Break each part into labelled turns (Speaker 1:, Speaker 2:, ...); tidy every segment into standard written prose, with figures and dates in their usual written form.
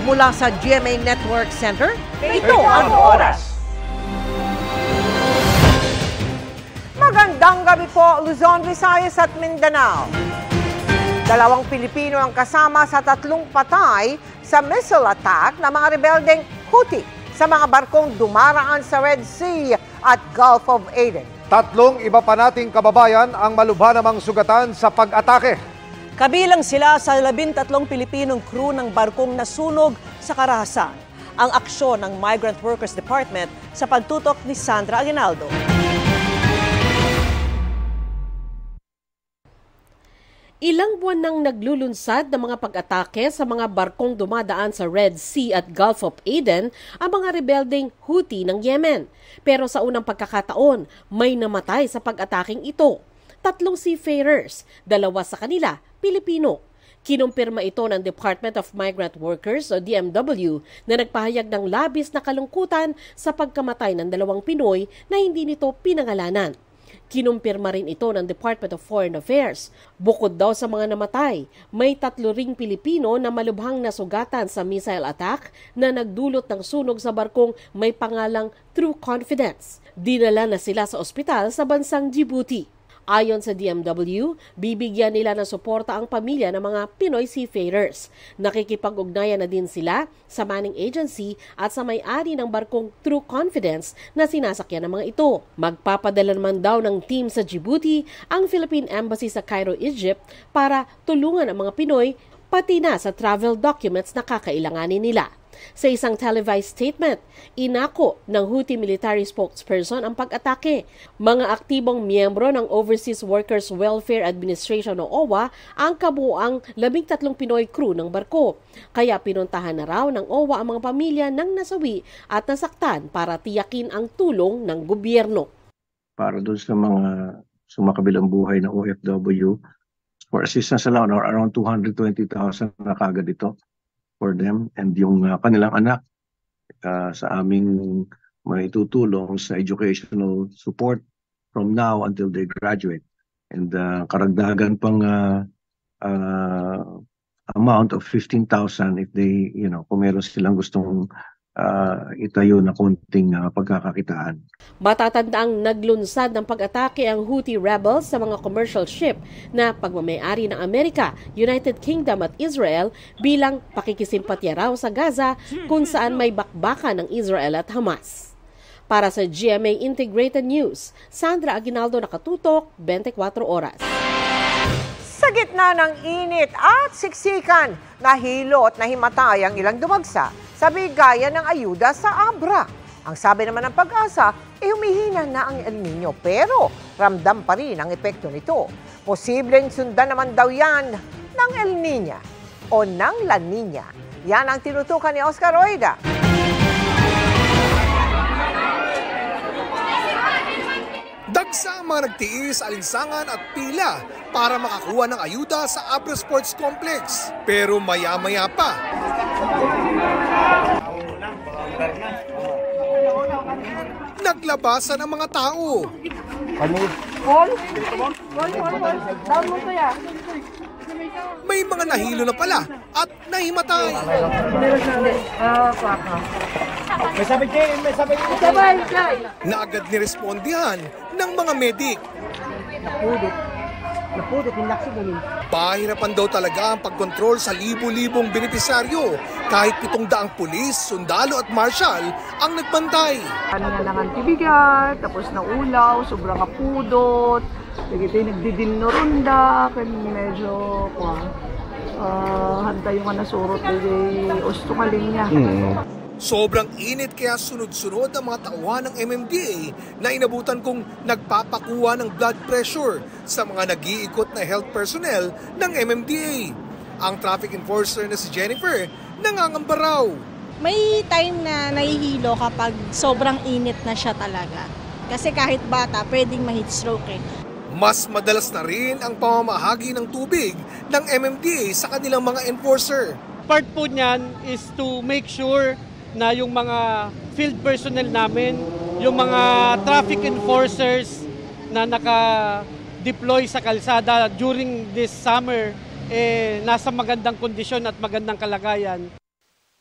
Speaker 1: mula sa GMA Network Center, ito ang oras. Magandang gabi po, Luzon, Visayas at Mindanao. 2 Pilipino ang kasama sa 3 patay sa missile attack ng mga rebeldeng Houthi sa mga barkong dumaraan sa Red Sea at Gulf of Aden.
Speaker 2: 3 iba pa nating kababayan ang malubha namang sugatan sa pag-atake.
Speaker 3: Kabilang sila sa 13 Pilipinong crew ng barkong nasunog sa Karahasan. Ang aksyon ng Migrant Workers Department sa pagtutok ni Sandra Aguinaldo.
Speaker 4: Ilang buwan nang naglulunsad ng mga pag-atake sa mga barkong dumadaan sa Red Sea at Gulf of Aden ang mga rebeldeng Houthi ng Yemen. Pero sa unang pagkakataon, may namatay sa pag-ataking ito. 3 seafarers, 2 sa kanila, Pilipino. Kinumpirma ito ng Department of Migrant Workers o DMW na nagpahayag ng labis na kalungkutan sa pagkamatay ng 2 Pinoy na hindi nito pinangalanan. Kinumpirma rin ito ng Department of Foreign Affairs. Bukod daw sa mga namatay, may 3 ring Pilipino na malubhang nasugatan sa missile attack na nagdulot ng sunog sa barkong may pangalang True Confidence. Dinala na sila sa ospital sa bansang Djibouti. Ayon sa DMW, bibigyan nila ng suporta ang pamilya ng mga Pinoy seafarers. Nakikipag-ugnayan na din sila sa Manning Agency at sa may-ari ng barkong True Confidence na sinasakyan ng mga ito. Magpapadala naman daw ng team sa Djibouti ang Philippine Embassy sa Cairo, Egypt para tulungan ang mga Pinoy pati na sa travel documents na kakailanganin nila. Sa isang televised statement, inako ng Houthi military spokesperson ang pag-atake. Mga aktibong miyembro ng Overseas Workers Welfare Administration o OWA ang kabuuang 13 Pinoy crew ng barko. Kaya pinuntahan na raw ng OWA ang mga pamilya ng nasawi at nasaktan para tiyakin ang tulong ng gobyerno.
Speaker 5: Para doon sa mga sumakabilang buhay na OFW, for assistance alone, or around 220,000 na kagad ito for them, and yung kanilang anak sa aming maitutulong sa educational support from now until they graduate, and karagdagan pang amount of 15,000 if they, kung meron silang gustong itayo na konting pagkakakitaan.
Speaker 4: Matatandaang naglunsad ng pag-atake ang Houthi rebels sa mga commercial ship na pagmamayari ng Amerika, United Kingdom at Israel bilang pakikisimpatya raw sa Gaza kung saan may bakbakan ng Israel at Hamas. Para sa GMA Integrated News, Sandra Aguinaldo, nakatutok, 24 oras.
Speaker 1: Sa gitna ng init at siksikan, nahilo at nahimatay ang ilang dumagsa sa bigayan ng ayuda sa Abra. Ang sabi naman ng Pag-asa, humihina na ang El Nino pero ramdam pa rin ang epekto nito. Posibleng sundan naman daw yan ng El Niña o ng La Niña. Yan ang tinutukan ni Oscar Oida.
Speaker 6: Dagsa ang mga nagtiis, alinsangan at pila para makakuha ng ayuda sa Abra Sports Complex. Pero maya-maya pa, naglabasan ang mga tao. May mga nahilo na pala at nahimatay. Na agad nirespondihan ng mga medik. Pahirapan daw talaga ang pagkontrol sa libu-libong benepisaryo kahit 700 pulis, sundalo at marshal ang nagbantay.
Speaker 7: Ano na lang ang tibigat, tapos na ulaw, sobrang kapudot, nagdidin no ronda, medyo hantay yung nasurot ng ostukaling niya.
Speaker 6: Sobrang init kaya sunod-sunod ang mga tauhan ng MMDA na inabutan kong nagpapakuha ng blood pressure sa mga nag-iikot na health personnel ng MMDA. Ang traffic enforcer na si Jennifer nangangamba raw.
Speaker 8: May time na nahihilo kapag sobrang init na siya talaga. Kasi kahit bata, pwedeng ma-heat stroke eh.
Speaker 6: Mas madalas na rin ang pamamahagi ng tubig ng MMDA sa kanilang mga enforcer.
Speaker 9: Part po niyan is to make sure na yung mga field personnel namin, yung mga traffic enforcers na naka-deploy sa kalsada during this summer, nasa magandang kondisyon at magandang kalagayan.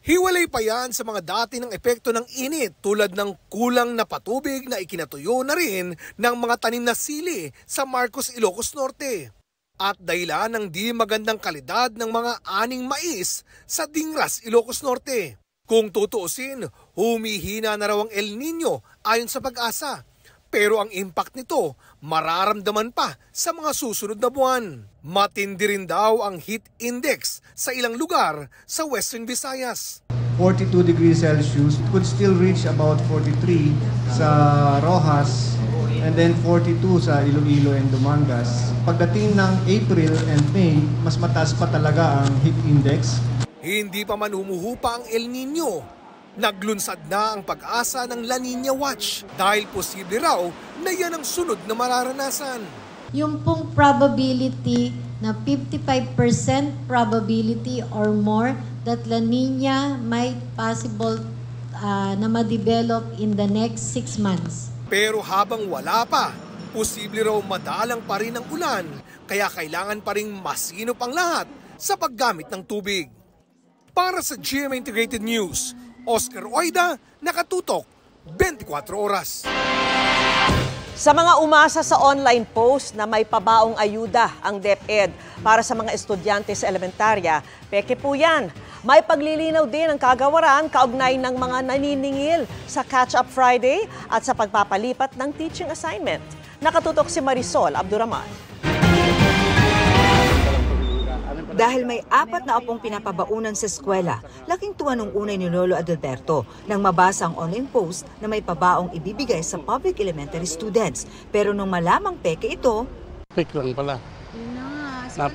Speaker 6: Hiwalay pa yan sa mga dati ng epekto ng init tulad ng kulang na patubig na ikinatuyo na rin ng mga tanim na sili sa Marcos, Ilocos Norte. At dahilan ng di magandang kalidad ng mga aning mais sa Dingras, Ilocos Norte. Kung tutuusin, humihina na raw ang El Nino ayon sa Pag-asa. Pero ang impact nito mararamdaman pa sa mga susunod na buwan. Matindi rin daw ang heat index sa ilang lugar sa Western Visayas.
Speaker 10: 42 degrees Celsius, it could still reach about 43 sa Rojas and then 42 sa Iloilo and Dumangas. Pagdating ng April and May, mas mataas pa talaga ang heat index.
Speaker 6: Hindi pa man humuhupa ang El Nino. Naglunsad na ang Pag-asa ng La Nina Watch dahil posible raw na yan ang sunod na mararanasan.
Speaker 11: Yung pong probability na 55% probability or more that La Nina might possible na ma-develop in the next 6 months.
Speaker 6: Pero habang wala pa, posible raw madalang pa rin ang ulan kaya kailangan pa rin masinop ang lahat sa paggamit ng tubig. Para sa GMA Integrated News, Oscar Oida, nakatutok, 24 oras.
Speaker 3: Sa mga umasa sa online post na may pabaong ayuda ang DepEd para sa mga estudyante sa elementarya, peke po yan. May paglilinaw din ang kagawaran kaugnay ng mga naniningil sa Catch-up Friday at sa pagpapalipat ng teaching assignment. Nakatutok si Marisol Abduraman.
Speaker 12: Dahil may 4 na apong pinapabaunan sa eskwela, laking tuwa nung unay ni Lolo Adalberto nang mabasa ang online post na may pabaong ibibigay sa public elementary students. Pero nung malamang peke ito,
Speaker 13: fake lang pala.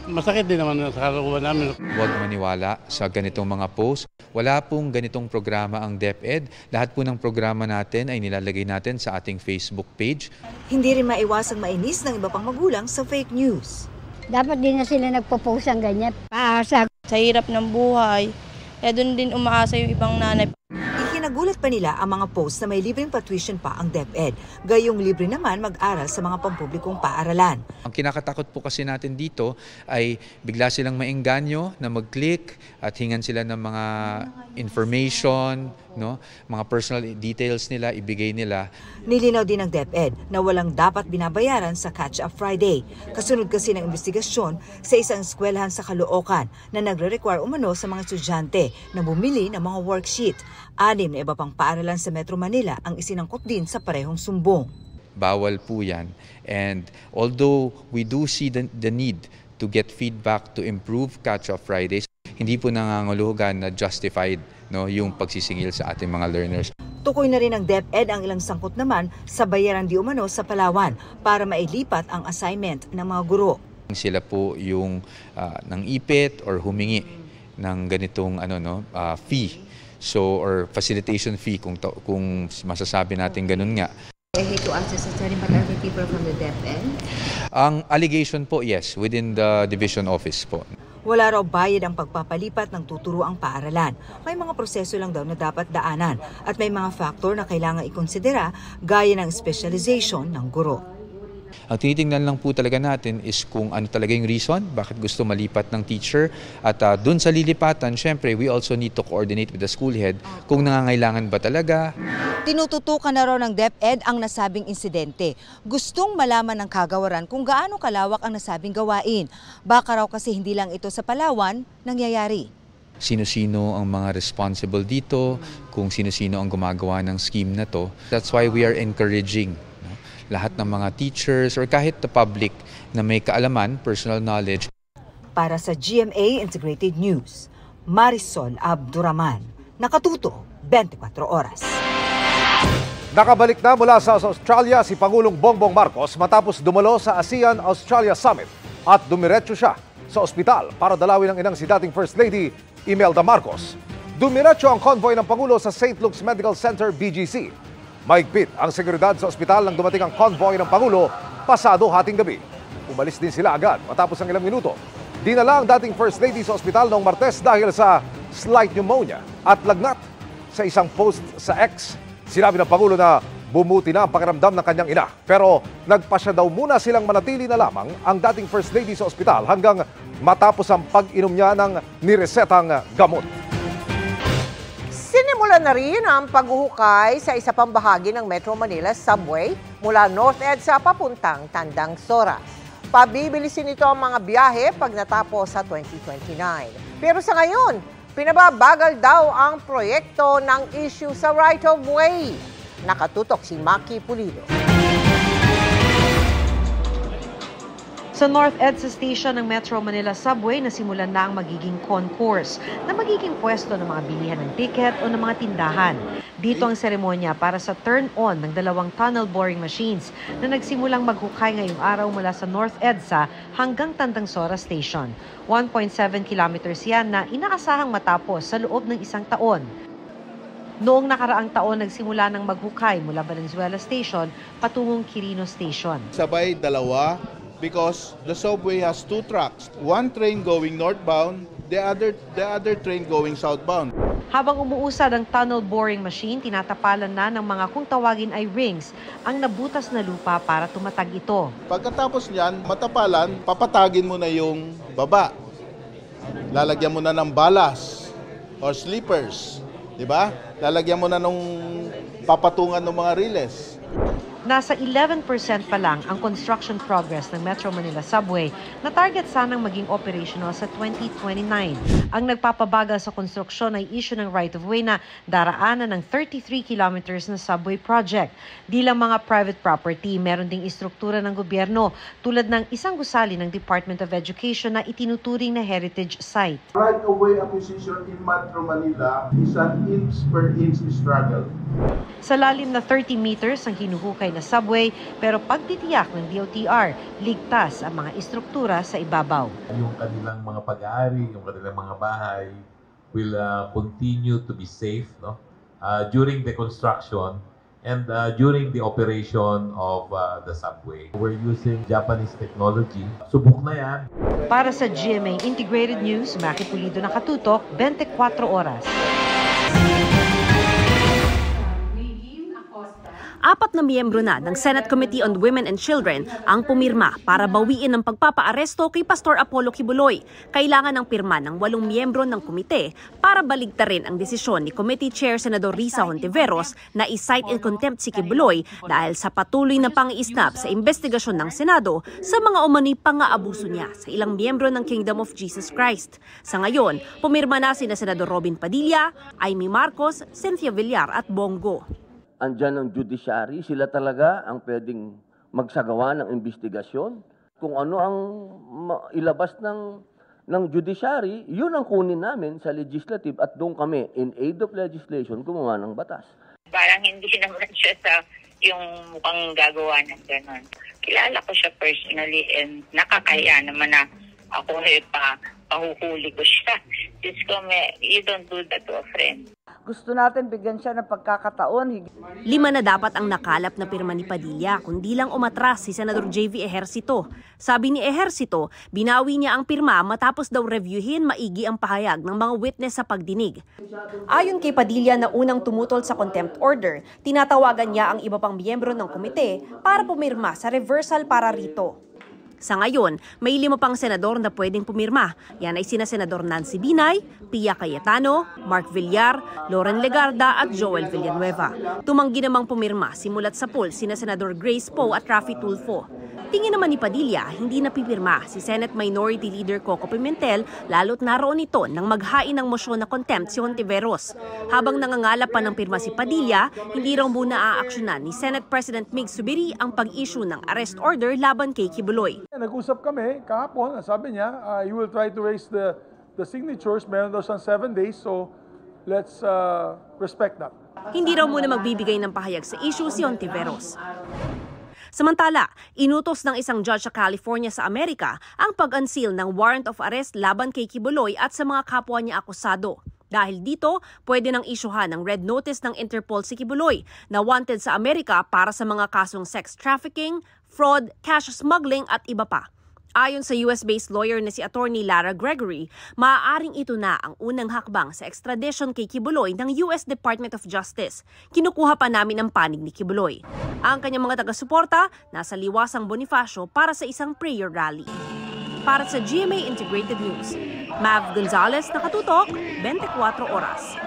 Speaker 13: Masakit din naman sa kalooban namin.
Speaker 14: Huwag maniwala sa ganitong mga post. Wala pong ganitong programa ang DepEd. Lahat po ng programa natin ay nilalagay natin sa ating Facebook page.
Speaker 12: Hindi rin maiwasang mainis ng iba pang magulang sa fake news.
Speaker 15: Dapat din na sila nagpo-post ng ganyan. Paasa.
Speaker 16: Sa hirap ng buhay, doon din umaasa yung ibang nanay.
Speaker 12: Ikinagulat pa nila ang mga post na may libreng pa-tuition pa ang DepEd. Gayong libre naman mag-aral sa mga pampublikong paaralan.
Speaker 14: Ang kinakatakot po kasi natin dito ay bigla silang maengganyo na mag-click at hingan sila ng mga information, mga personal details nila, ibigay nila.
Speaker 12: Nilinaw din ng DepEd na walang dapat binabayaran sa Catch-up Friday. Kasunod kasi ng investigasyon sa isang eskwelahan sa Caloocan na nagre-require umano sa mga estudyante na bumili ng mga worksheet. 6 na iba pang paaralan sa Metro Manila ang isinangkot din sa parehong sumbong.
Speaker 14: Bawal po yan. And although we do see the need to get feedback to improve Catch-up Fridays, hindi po nanganguluhugan na justified yung pagsisingil sa ating mga learners.
Speaker 12: Tukoy na rin ng DepEd ang ilang sangkot naman sa bayaran di umano sa Palawan para mailipat ang assignment ng mga guro.
Speaker 14: Sila po yung ng ipit or humingi ng ganitong fee. Or facilitation fee kung masasabi natin ganun nga.
Speaker 17: I hate to ask this, but are there people from the DepEd?
Speaker 14: Ang allegation po, yes, within the division office po.
Speaker 12: Wala raw bayad ang pagpapalipat ng tuturuang paaralan. May mga proseso lang daw na dapat daanan at may mga faktor na kailangan ikonsidera gaya ng specialization ng guro.
Speaker 14: Ang tinitingnan lang po talaga natin is kung ano talaga yung reason, bakit gusto malipat ng teacher. At dun sa lilipatan, syempre, we also need to coordinate with the school head kung nangangailangan ba talaga.
Speaker 12: Tinututukan na raw ng DepEd ang nasabing insidente. Gustong malaman ng kagawaran kung gaano kalawak ang nasabing gawain. Baka raw kasi hindi lang ito sa Palawan nangyayari.
Speaker 14: Sino-sino ang mga responsible dito, kung sino-sino ang gumagawa ng scheme na to. That's why we are encouraging lahat ng mga teachers or kahit the public na may kaalaman, personal knowledge.
Speaker 12: Para sa GMA Integrated News, Marisol Abduraman, nakatuto 24 oras.
Speaker 2: Nakabalik na mula sa Australia si Pangulong Bongbong Marcos matapos dumalo sa ASEAN-Australia Summit at dumiretso siya sa ospital para dalawin ang inang si dating First Lady Imelda Marcos. Dumiretso ang convoy ng Pangulo sa St. Luke's Medical Center, BGC. Mahigpit ang seguridad sa ospital nang dumating ang convoy ng Pangulo pasado hating gabi. Umalis din sila agad matapos ang ilang minuto. Dinala ang dating First Lady sa ospital noong Martes dahil sa slight pneumonia at lagnat. Sa isang post sa X, sinabi ng Pangulo na bumuti na ang pakiramdam ng kanyang ina. Pero nagpasya daw muna silang manatili na lamang ang dating First Lady sa ospital hanggang matapos ang pag-inom niya ng niresetang gamot.
Speaker 1: na rin ang paghuhukay sa isa pang bahagi ng Metro Manila subway mula North EDSA papuntang Tandang Sora. Pabibilisin ito ang mga biyahe pag natapos sa 2029. Pero sa ngayon, pinababagal daw ang proyekto ng issue sa right-of-way. Nakatutok si Maki Pulido.
Speaker 3: Sa North EDSA Station ng Metro Manila Subway, nasimulan na ang magiging concourse na magiging pwesto ng mga bilihan ng ticket o ng mga tindahan. Dito ang seremonya para sa turn-on ng 2 tunnel boring machines na nagsimulang maghukay ngayong araw mula sa North EDSA hanggang Tandang Sora Station. 1.7 kilometers yan na inaasahang matapos sa loob ng 1 taon. Noong nakaraang taon, nagsimula ng maghukay mula Valenzuela Station patungong Quirino Station.
Speaker 18: Sabay dalawa because the subway has 2 tracks. One train going northbound, the other train going southbound.
Speaker 3: Habang umuusad ang tunnel boring machine, tinatapalan na ng mga kung tawagin ay rings ang nabutas na lupa para tumatag ito.
Speaker 18: Pagkatapos niyan, matapalan, papatagin mo na yung baba. Lalagyan mo na ng balas or sleepers, di ba? Lalagyan mo na nung papatungan ng mga riles.
Speaker 3: Nasa 11% pa lang ang construction progress ng Metro Manila Subway na target sanang maging operational sa 2029. Ang nagpapabagal sa konstruksyon ay issue ng right-of-way na daraanan ng 33 kilometers na subway project. Di lang mga private property, meron ding istruktura ng gobyerno tulad ng isang gusali ng Department of Education na itinuturing na heritage site.
Speaker 18: Right-of-way acquisition in Metro Manila is an inch-per-inch struggle.
Speaker 3: Sa lalim na 30 meters ang hinuhukay na subway, pero pagtitiyak ng DOTR, ligtas ang mga istruktura sa ibabaw.
Speaker 19: Yung kanilang mga pag-aari, yung kanilang mga bahay will continue to be safe, no? During the construction and during the operation of the subway. We're using Japanese technology. Subok na yan.
Speaker 3: Para sa GMA Integrated News, Maki Pulido, nakatutok, 24 oras.
Speaker 20: 4 na miyembro na ng Senate Committee on Women and Children ang pumirma para bawiin ang pagpapaaresto kay Pastor Apollo Kibuloy. Kailangan ng pirma ng 8 miyembro ng komite para baligtarin ang desisyon ni Committee Chair Senador Risa Hontiveros na i-cite in contempt si Kibuloy dahil sa patuloy na pang-iisnap sa investigasyon ng Senado sa mga umano'y pang-aabuso niya sa ilang miyembro ng Kingdom of Jesus Christ. Sa ngayon, pumirma na sina Senador Robin Padilla, Amy Marcos, Cynthia Villar at Bongo.
Speaker 21: Andyan ang judiciary, sila talaga ang pwedeng magsagawa ng investigasyon. Kung ano ang ilabas ng judiciary, yun ang kunin namin sa legislative at doon kami, in aid of legislation, gumawa ng batas.
Speaker 22: Parang hindi naman siya sa yung mukhang gagawa ng gano'n. Kilala ko siya personally and nakakahiya naman na ako pahuhuli ko siya. Diyos ko, you don't do that to a friend.
Speaker 7: Gusto natin bigyan siya ng pagkakataon.
Speaker 20: 5 na dapat ang nakalap na pirma ni Padilla, kundi lang umatras si Senador JV Ejercito. Sabi ni Ejercito, binawi niya ang pirma matapos daw reviewin maigi ang pahayag ng mga witness sa pagdinig. Ayon kay Padilla na unang tumutol sa contempt order, tinatawagan niya ang iba pang miyembro ng komite para pumirma sa reversal para rito. Sa ngayon, may 5 pang senador na pwedeng pumirma. Yan ay sina Senador Nancy Binay, Pia Cayetano, Mark Villar, Loren Legarda at Joel Villanueva. Tumanggi namang pumirma simulat sa poll sina Senador Grace Poe at Raffy Tulfo. Tingin naman ni Padilla, hindi napipirma si Senate Minority Leader Coco Pimentel lalo't naroon ito nang maghain ng mosyon na contempt si Hontiveros. Habang nangangalap pa ng pirma si Padilla, hindi raw muna aaksyonan ni Senate President Mig Zubiri ang pag-issue ng arrest order laban kay Kibuloy.
Speaker 23: Nag-usap kami kahapon, sabi niya, he will try to raise the signatures, meron daw siyang 7 days, so let's respect that.
Speaker 20: Hindi raw muna magbibigay ng pahayag sa issue si Hontiveros. Samantala, inutos ng isang judge sa California sa Amerika ang pag-unseal ng warrant of arrest laban kay Kibuloy at sa mga kapwa niya akusado. Dahil dito, pwede nang isyuhan ng red notice ng Interpol si Kibuloy na wanted sa Amerika para sa mga kasong sex trafficking, fraud, cash smuggling at iba pa. Ayon sa US-based lawyer na si Attorney Lara Gregory, maaaring ito na ang unang hakbang sa extradition kay Kibuloy ng US Department of Justice. Kinukuha pa namin ang panig ni Kibuloy. Ang kanyang mga taga-suporta nasa Liwasang Bonifacio para sa isang prayer rally. Para sa GMA Integrated News, Mav Gonzalez, nakatutok, 24 oras.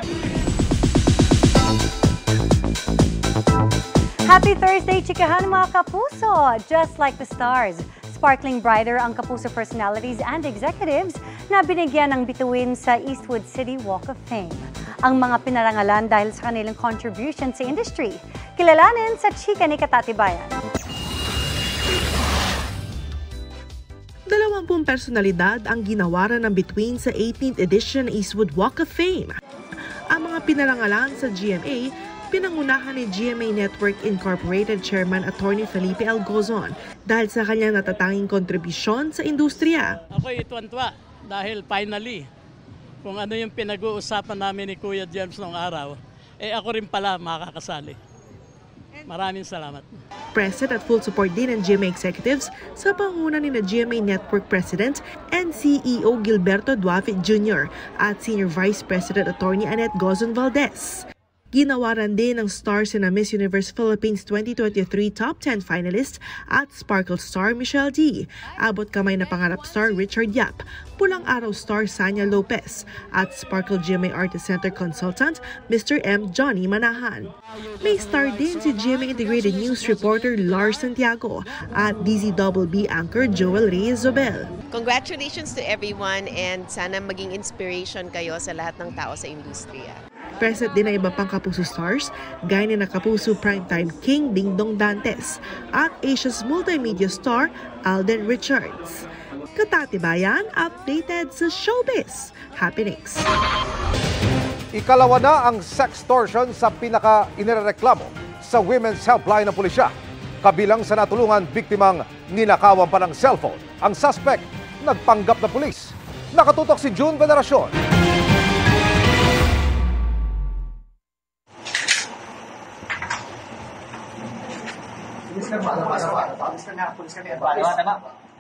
Speaker 4: Happy Thursday, chikahan mga kapuso! Just like the stars, sparkling brighter ang kapuso personalities and executives na binigyan ng bituin sa Eastwood City Walk of Fame. Ang mga pinarangalan dahil sa kanilang contribution sa industry. Kilalanin sa chika ni Katatibayan.
Speaker 5: 20 personalidad ang ginawaran ng bituin sa 18th edition Eastwood Walk of Fame. Ang mga pinarangalan sa GMA, pinangunahan ni GMA Network Incorporated Chairman Attorney Felipe L. Gozon dahil sa kanyang natatanging kontribusyon sa industriya.
Speaker 8: Ako'y tuwan-tuwa dahil finally, kung ano yung pinag-uusapan namin ni Kuya James noong araw, ako rin pala makakasali. Maraming salamat.
Speaker 5: Present at full support din ng GMA executives sa panguna ni na GMA Network President and CEO Gilberto Duafe Jr. at Senior Vice President Attorney Annette Gozon Valdez. Ginawaran din ng stars na Miss Universe Philippines 2023 Top 10 finalist at Sparkle star Michelle D, Abot Kamay na Pangarap star Richard Yap, Pulang Araw star Sanya Lopez, at Sparkle GMA Artist Center consultant Mr. M. Johnny Manahan. May star din si GMA Integrated News reporter Lars Santiago at DZBB anchor Joel Reyes Zobel.
Speaker 24: Congratulations to everyone and sana maging inspiration kayo sa lahat ng tao sa industriya.
Speaker 5: Present din ang iba pang kapuso stars, gaya ni na kapuso primetime king Dingdong Dantes at Asia's multimedia star Alden Richards. Katatibayan, updated sa showbiz happenings.
Speaker 2: Ikalawa na ang sextortion sa pinaka-inireklamo sa Women's Helpline ng pulisya. Kabilang sa natulungan biktimang ninakawan pa ng cellphone. Ang suspect, nagpanggap na pulis. Nakatutok si June Veneracion.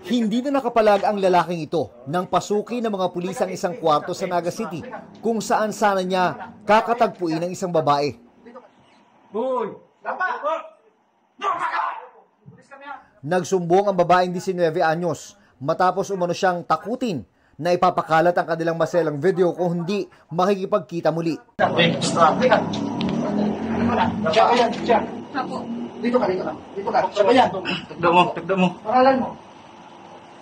Speaker 25: Hindi na nakapalag ang lalaking ito nang pasukin ng mga pulis ang isang kwarto sa Naga City kung saan sana niya kakatagpuin ng isang babae. Nagsumbong ang babaeng 19 anyos matapos umano siyang takutin na ipapakalat ang kanilang maselang video kung hindi makikipagkita muli.
Speaker 26: Dito ka. Sabayan. Tagda mo.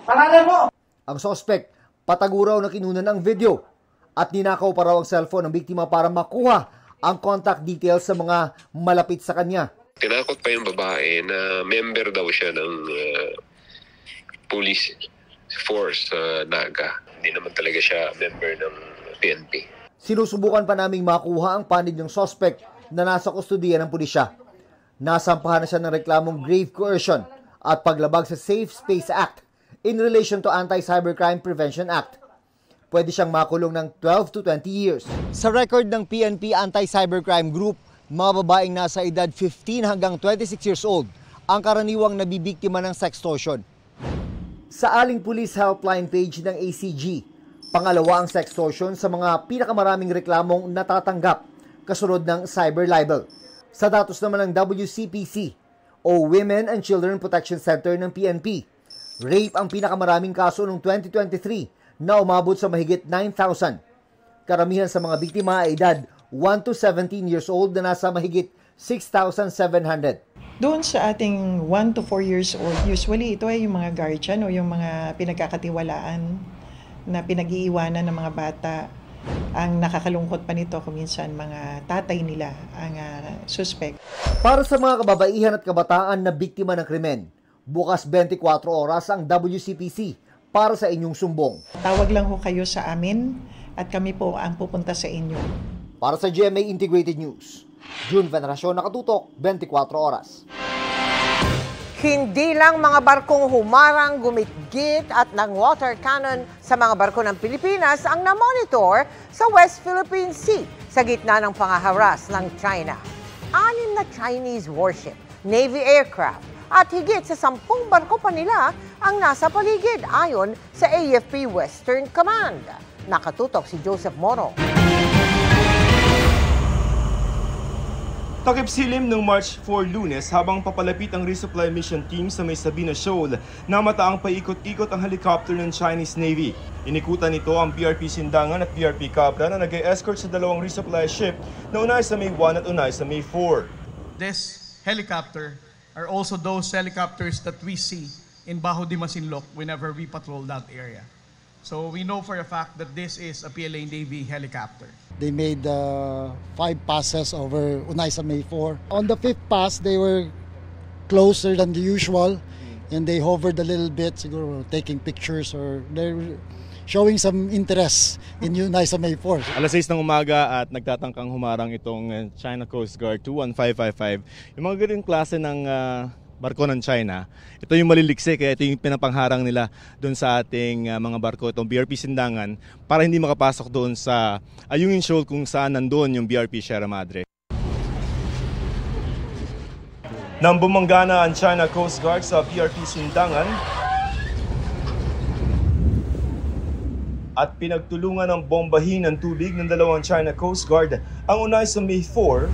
Speaker 26: Pangalan mo.
Speaker 25: Ang suspect, pataguraw na kinunan ang video at ninakaw pa raw ang cellphone ng biktima para makuha ang contact details sa mga malapit sa kanya.
Speaker 27: Tinakot pa yung babae na member daw siya ng police force Naga. Hindi naman talaga siya member ng PNP.
Speaker 25: Sinusubukan pa naming makuha ang panig ng suspect na nasa kustudiya ng pulisya. Nasampahan na siya ng reklamong grave coercion at paglabag sa Safe Space Act in relation to Anti-Cybercrime Prevention Act. Pwede siyang makulong ng 12 to 20 years. Sa record ng PNP Anti-Cybercrime Group, mga babaeng nasa edad 15 hanggang 26 years old ang karaniwang nabibiktima ng sextortion. Sa Aling Police Helpline page ng ACG, pangalawa ang sextortion sa mga pinakamaraming reklamong natatanggap kasunod ng cyber libel. Sa datos naman ng WCPC o Women and Children Protection Center ng PNP, rape ang pinakamaraming kaso noong 2023 na umabot sa mahigit 9,000. Karamihan sa mga biktima ay edad 1 to 17 years old na nasa mahigit 6,700.
Speaker 28: Doon sa ating 1 to 4 years old, usually ito ay yung mga guardian o yung mga pinagkakatiwalaan na pinag-iiwanan ng mga bata. Ang nakakalungkot pa nito kung minsan mga tatay nila ang suspect.
Speaker 25: Para sa mga kababaihan at kabataan na biktima ng krimen, bukas 24 oras ang WCPC para sa inyong sumbong.
Speaker 28: Tawag lang ho kayo sa amin at kami po ang pupunta sa inyo.
Speaker 25: Para sa GMA Integrated News, June Veneracion, nakatutok 24 oras.
Speaker 1: Hindi lang mga barkong humarang, gumigit at ng water cannon sa mga barko ng Pilipinas ang na-monitor sa West Philippine Sea sa gitna ng pangaharas ng China. 6 na Chinese warship, Navy aircraft at higit sa 10 barko pa nila ang nasa paligid ayon sa AFP Western Command. Nakatutok si Joseph Moro.
Speaker 29: Takip silim ng March 4 Lunes habang papalapit ang resupply mission team sa may Sabina Shoal na mataang paikot-ikot ang helicopter ng Chinese Navy. Inikutan nito ang PRP Sindangan at PRP Cabra na nag-escort sa dalawang resupply ship na unay sa May 1 at unay sa May 4.
Speaker 30: This
Speaker 6: helicopter are also those helicopters that we see in Bajo de Masinloc whenever we patrol that area. So we know for a fact that this is a PLA Navy helicopter.
Speaker 9: They made 5 passes over Unaisa May 4. On the 5th pass, they were closer than the usual and they hovered a little bit, siguro taking pictures or they're showing some interest in Unaisa May 4.
Speaker 29: Alas 6 ng umaga at nagtatangkang humarang itong China Coast Guard 21555. Yung mga ganyung klase ng barko ng China, ito yung maliliksi kaya ito yung pinapangharang nila doon sa ating mga barko, itong BRP Sindangan, para hindi makapasok doon sa Ayungin Shoal kung saan nandoon yung BRP Sierra Madre. Nang bumanggana ang China Coast Guard sa BRP Sindangan at pinagtulungan ng bombahin ng tubig ng dalawang China Coast Guard ang Unaisa May 4,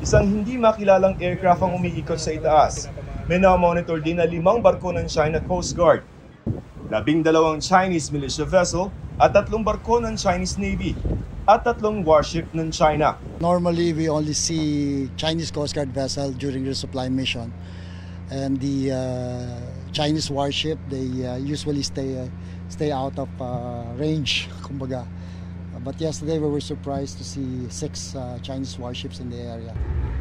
Speaker 29: isang hindi makilalang aircraft ang umiikot sa itaas. May na-monitor din na 5 barko ng China Coast Guard, 12 Chinese militia vessel at 3 barko ng Chinese Navy at 3 warship ng China.
Speaker 9: Normally, we only see Chinese Coast Guard vessel during resupply mission. And the Chinese warship, they usually stay out of range, kumbaga. But yesterday we were surprised to see 6 Chinese warships in the area.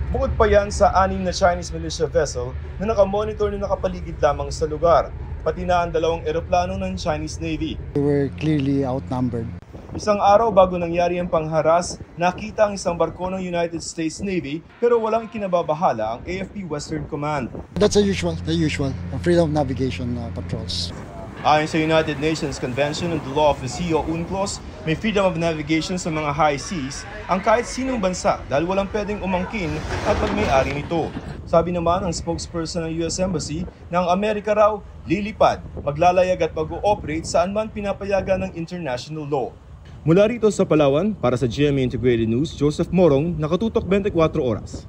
Speaker 29: Bukod pa yan sa 6 na Chinese militia vessel na nakamonitor na nakapaligid lamang sa lugar, pati na ang 2 eroplano ng Chinese Navy.
Speaker 9: We were clearly outnumbered.
Speaker 29: Isang araw bago nangyari ang pangharas, nakita ang isang barko ng United States Navy pero walang ikinababahala ang AFP Western Command.
Speaker 9: That's the usual freedom of navigation patrols.
Speaker 29: Ayon sa United Nations Convention on the Law of the Sea o UNCLOS, may freedom of navigation sa mga high seas ang kahit sinong bansa dahil walang pwedeng umangkin at magmay-ari nito. Sabi naman ng spokesperson ng US Embassy na ang Amerika raw lilipad, maglalayag at mag-ooperate saan man pinapayagan ng international law. Mula rito sa Palawan, para sa GMA Integrated News, Joseph Morong, nakatutok 24 oras.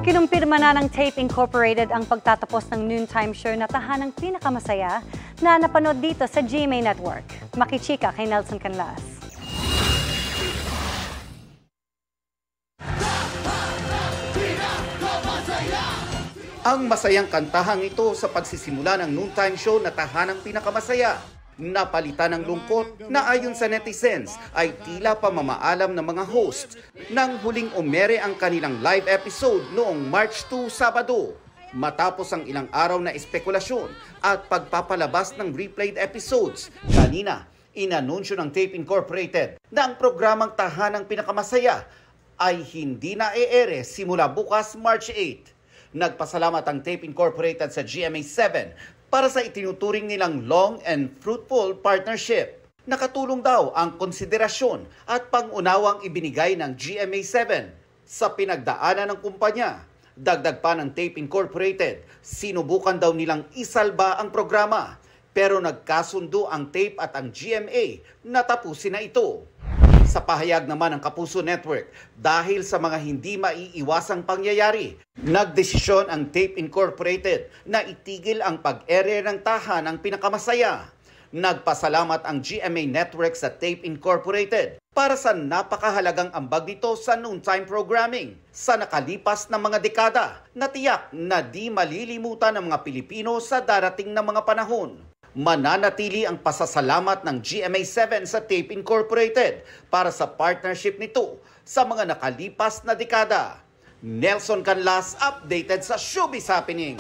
Speaker 4: Kinumpirma na ng Tape Incorporated ang pagtatapos ng noontime show na Tahanang Pinakamasaya na napanood dito sa GMA Network. Makichika kay Nelson Canlas.
Speaker 10: Ang masayang kantahang ito sa pagsisimula ng noontime show na Tahanang Pinakamasaya. Napalitan ng lungkot na ayon sa netizens ay tila pamamaalam ng mga host nang huling umere ang kanilang live episode noong March 2, Sabado. Matapos ang ilang araw na espekulasyon at pagpapalabas ng replayed episodes, kanina inanunsyo ng Tape Incorporated na ang programang Tahanang Pinakamasaya ay hindi na e-ere simula bukas March 8. Nagpasalamat ang Tape Incorporated sa GMA7 para sa itinuturing nilang long and fruitful partnership. Nakatulong daw ang konsiderasyon at pangunawang ibinigay ng GMA7 sa pinagdaanan ng kumpanya. Dagdag pa ng Tape Incorporated, sinubukan daw nilang isalba ang programa pero nagkasundo ang Tape at ang GMA na tapusin na ito. Sa pahayag naman ng Kapuso Network, dahil sa mga hindi maiiwasang pangyayari, nagdesisyon ang Tape Incorporated na itigil ang pag-ere ng Tahanang Pinakamasaya. Nagpasalamat ang GMA Network sa Tape Incorporated para sa napakahalagang ambag nito sa noontime programming sa nakalipas na mga dekada na tiyak na di malilimutan ng mga Pilipino sa darating na mga panahon. Mananatili ang pasasalamat ng GMA7 sa Tape Incorporated para sa partnership nito sa mga nakalipas na dekada. Nelson Canlas, updated sa Showbiz Happening.